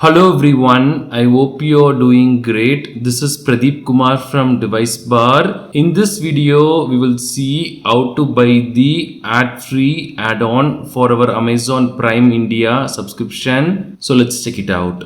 Hello everyone, I hope you are doing great. This is Pradeep Kumar from DeviceBAR. In this video, we will see how to buy the ad-free add-on for our Amazon Prime India subscription. So let's check it out.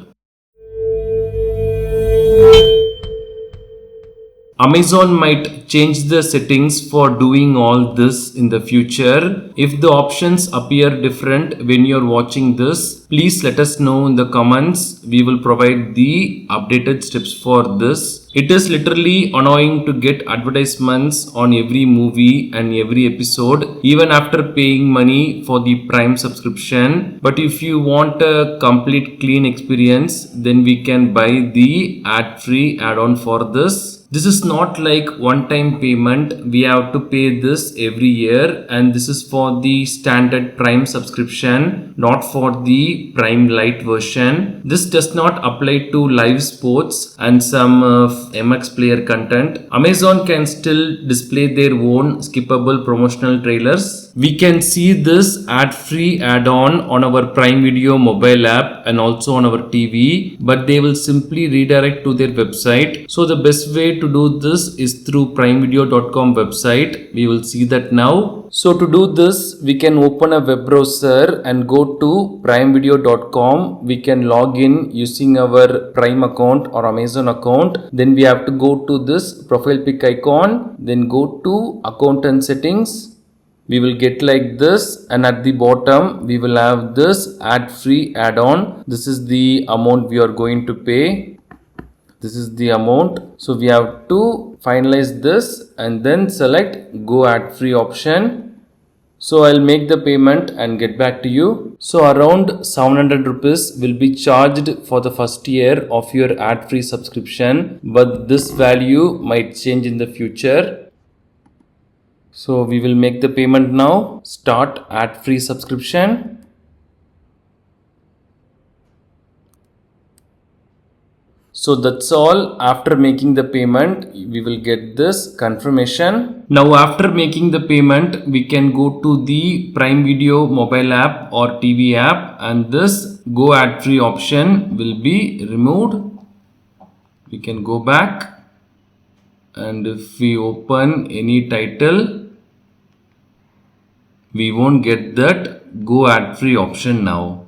Amazon might change the settings for doing all this in the future. If the options appear different when you're watching this, please let us know in the comments. We will provide the updated steps for this. It is literally annoying to get advertisements on every movie and every episode, even after paying money for the Prime subscription. But if you want a complete clean experience, then we can buy the ad-free add-on for this. This is not like one-time payment. We have to pay this every year, and this is for the standard Prime subscription, not for the Prime Lite version. This does not apply to live sports and some MX player content. Amazon can still display their own skippable promotional trailers. We can see this ad-free add-on on our Prime Video mobile app and also on our TV, but they will simply redirect to their website. So the best way to do this is through primevideo.com website. We will see that now. So to do this, we can open a web browser and go to primevideo.com. We can log in using our Prime account or Amazon account. Then we have to go to this profile pic icon, then go to account and settings. We will get like this, and at the bottom we will have this ad-free add-on. This is the amount we are going to pay. This is the amount. So we have to finalize this and then select go ad-free option. So I'll make the payment and get back to you. So around 700 rupees will be charged for the first year of your ad-free subscription, but this value might change in the future. So we will make the payment now. Start ad-free subscription. So that's all. After making the payment, we will get this confirmation. Now after making the payment, we can go to the Prime Video mobile app or TV app, and this go ad-free option will be removed. We can go back, and if we open any title, we won't get that go ad-free option now.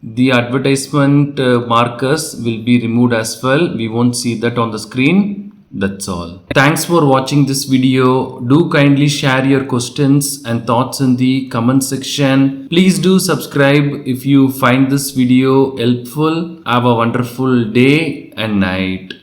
The advertisement markers will be removed as well. We won't see that on the screen. That's all. Thanks for watching this video. Do kindly share your questions and thoughts in the comment section. Please do subscribe if you find this video helpful. Have a wonderful day and night.